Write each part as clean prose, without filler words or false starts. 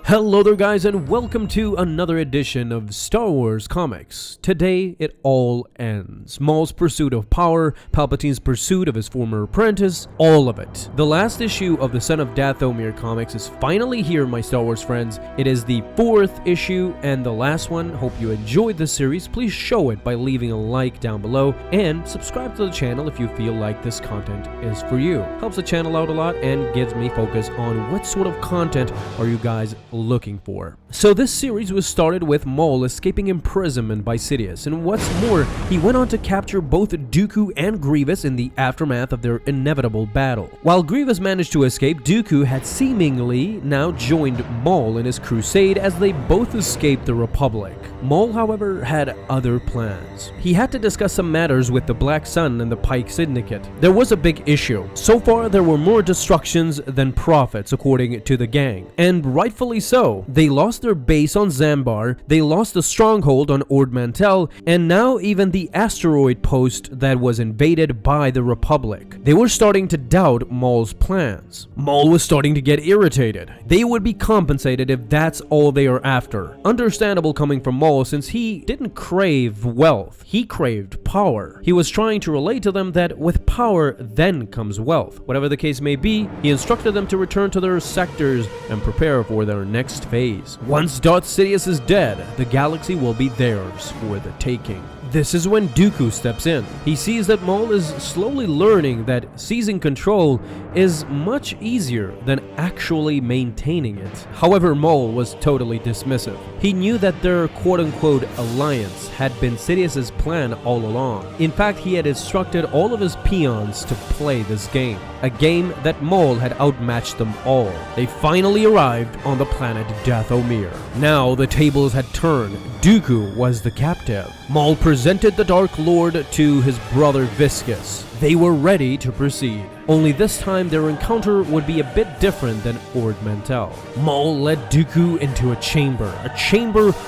Hello there guys, and welcome to another edition of Star Wars Comics. Today it all ends. Maul's pursuit of power, Palpatine's pursuit of his former apprentice, all of it. The last issue of the Son of Dathomir comics is finally here, my Star Wars friends. It is the 4th issue and the last one. Hope you enjoyed this series. Please show it by leaving a like down below and subscribe to the channel if you feel like this content is for you. Helps the channel out a lot and gives me focus on what sort of content are you guys looking for. So this series was started with Maul escaping imprisonment by Sidious, and what's more, he went on to capture both Dooku and Grievous in the aftermath of their inevitable battle. While Grievous managed to escape, Dooku had seemingly now joined Maul in his crusade as they both escaped the Republic. Maul, however, had other plans. He had to discuss some matters with the Black Sun and the Pike Syndicate. There was a big issue. So far, there were more destructions than profits, according to the gang, and rightfully so. They lost their base on Zambar, they lost the stronghold on Ord Mantell, and now even the asteroid post that was invaded by the Republic. They were starting to doubt Maul's plans. Maul was starting to get irritated. They would be compensated if that's all they are after. Understandable coming from Maul, since he didn't crave wealth, he craved power. He was trying to relate to them that with power then comes wealth. Whatever the case may be, he instructed them to return to their sectors and prepare for their next phase. Once Darth Sidious is dead, the galaxy will be theirs for the taking. This is when Dooku steps in. He sees that Maul is slowly learning that seizing control is much easier than actually maintaining it. However, Maul was totally dismissive. He knew that their quote-unquote alliance had been Sidious's plan all along. In fact, he had instructed all of his peons to play this game. A game that Maul had outmatched them all. They finally arrived on the planet Dathomir. Now the tables had turned. Dooku was the captive. Maul presented the Dark Lord to his brother Viscus. They were ready to proceed. Only this time their encounter would be a bit different than Ord Mantell. Maul led Dooku into a chamber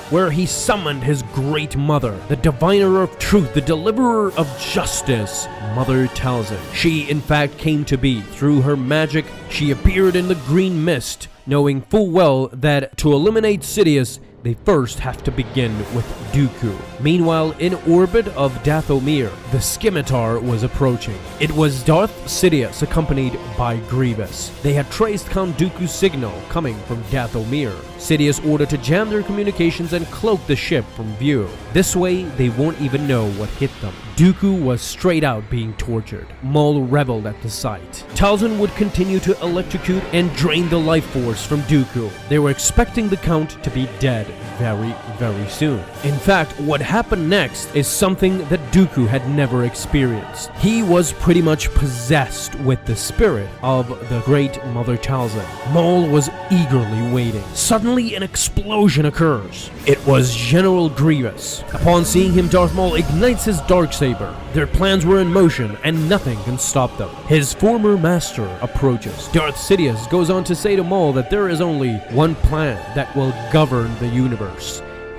where he summoned his great mother, the diviner of truth, the deliverer of justice, Mother Talzin. She in fact came to be. Through her magic, she appeared in the green mist, knowing full well that to eliminate Sidious, they first have to begin with Dooku. Meanwhile, in orbit of Dathomir, the scimitar was approaching. It was Darth Sidious accompanied by Grievous. They had traced Count Dooku's signal coming from Dathomir. Sidious ordered to jam their communications and cloak the ship from view. This way, they won't even know what hit them. Dooku was straight out being tortured. Maul reveled at the sight. Talzin would continue to electrocute and drain the life force from Dooku. They were expecting the Count to be dead very soon. In fact, what happened next is something that Dooku had never experienced. He was pretty much possessed with the spirit of the great Mother Talzin. Maul was eagerly waiting. Suddenly, an explosion occurs. It was General Grievous. Upon seeing him, Darth Maul ignites his Darksaber. Their plans were in motion, and nothing can stop them. His former master approaches. Darth Sidious goes on to say to Maul that there is only one plan that will govern the universe.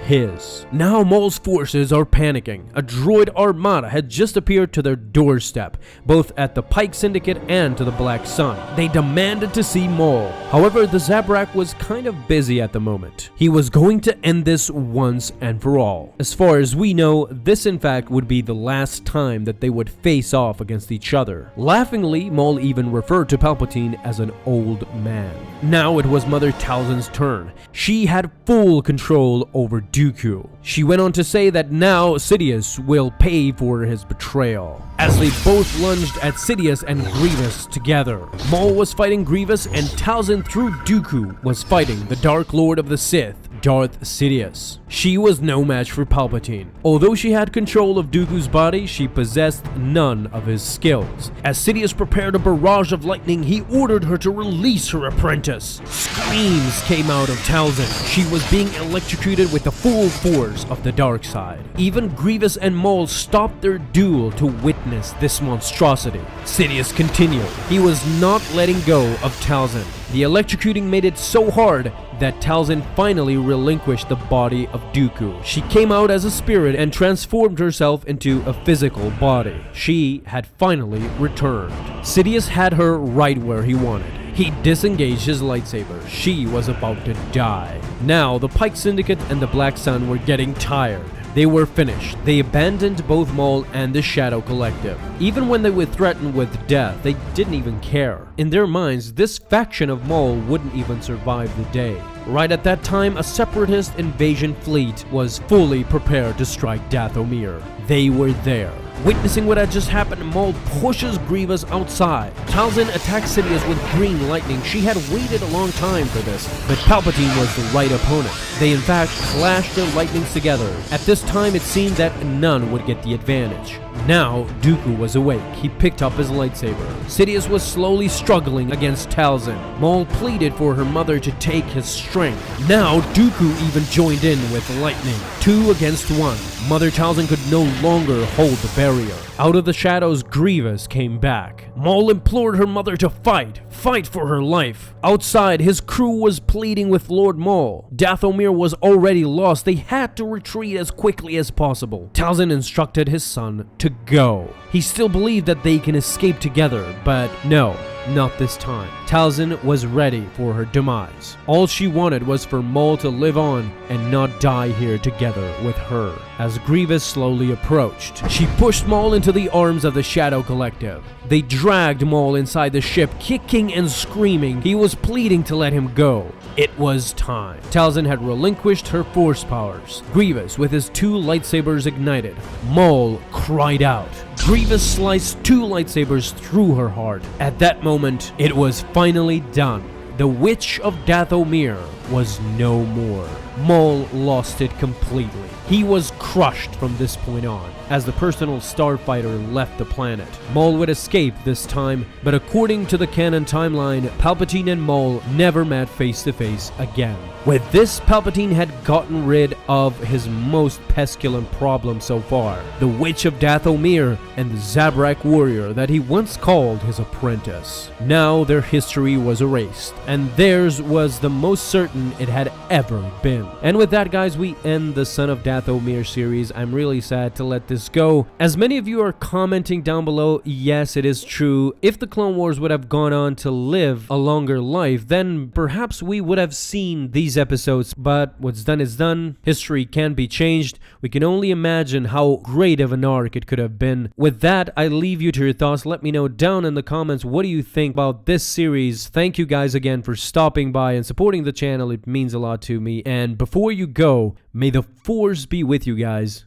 His. Now Maul's forces are panicking. A droid armada had just appeared to their doorstep, both at the Pike Syndicate and to the Black Sun. They demanded to see Maul. However, the Zabrak was kind of busy at the moment. He was going to end this once and for all. As far as we know, this in fact would be the last time that they would face off against each other. Laughingly, Maul even referred to Palpatine as an old man. Now it was Mother Talzin's turn. She had full control over Dooku. She went on to say that now Sidious will pay for his betrayal. As they both lunged at Sidious and Grievous together. Maul was fighting Grievous and Talzin through Dooku was fighting the Dark Lord of the Sith, Darth Sidious. She was no match for Palpatine. Although she had control of Dooku's body, she possessed none of his skills. As Sidious prepared a barrage of lightning, he ordered her to release her apprentice. Screams came out of Talzin. She was being electrocuted with the full force of the dark side. Even Grievous and Maul stopped their duel to witness this monstrosity. Sidious continued. He was not letting go of Talzin. The electrocuting made it so hard that Talzin finally relinquished the body of Dooku. She came out as a spirit and transformed herself into a physical body. She had finally returned. Sidious had her right where he wanted. He disengaged his lightsaber. She was about to die. Now, the Pike Syndicate and the Black Sun were getting tired. They were finished. They abandoned both Maul and the Shadow Collective. Even when they were threatened with death, they didn't even care. In their minds, this faction of Maul wouldn't even survive the day. Right at that time, a separatist invasion fleet was fully prepared to strike Dathomir. They were there. Witnessing what had just happened, Maul pushes Grievous outside. Talzin attacks Sidious with green lightning. She had waited a long time for this, but Palpatine was the right opponent. They in fact clashed their lightnings together. At this time, it seemed that none would get the advantage. Now, Dooku was awake. He picked up his lightsaber. Sidious was slowly struggling against Talzin. Maul pleaded for her mother to take his strength. Now, Dooku even joined in with lightning. 2 against 1. Mother Talzin could no longer hold the barrier. Out of the shadows, Grievous came back. Maul implored her mother to fight for her life. Outside, his crew was pleading with Lord Maul. Dathomir was already lost. They had to retreat as quickly as possible. Talzin instructed his son to go. He still believed that they can escape together, but no. Not this time. Talzin was ready for her demise. All she wanted was for Maul to live on and not die here together with her. As Grievous slowly approached, she pushed Maul into the arms of the Shadow Collective. They dragged Maul inside the ship, kicking and screaming. He was pleading to let him go. It was time. Talzin had relinquished her force powers. Grievous, with his 2 lightsabers ignited. Maul cried out. Grievous sliced 2 lightsabers through her heart. At that moment, it was finally done. The Witch of Dathomir was no more. Maul lost it completely. He was crushed from this point on. As the personal starfighter left the planet, Maul would escape this time, but according to the canon timeline, Palpatine and Maul never met face to face again. With this, Palpatine had gotten rid of his most pestilent problem so far, the Witch of Dathomir and the Zabrak warrior that he once called his apprentice. Now their history was erased, and theirs was the most certain it had ever been. And with that, guys, we end the Son of Dathomir series. I'm really sad to let this go. As many of you are commenting down below, yes, it is true. If the Clone Wars would have gone on to live a longer life, then perhaps we would have seen these episodes, but what's done is done. History can be changed. We can only imagine how great of an arc it could have been. With that, I leave you to your thoughts. Let me know down in the comments, what do you think about this series? Thank you guys again for stopping by and supporting the channel. It means a lot to me. And before you go, may the Force be with you guys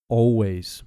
always.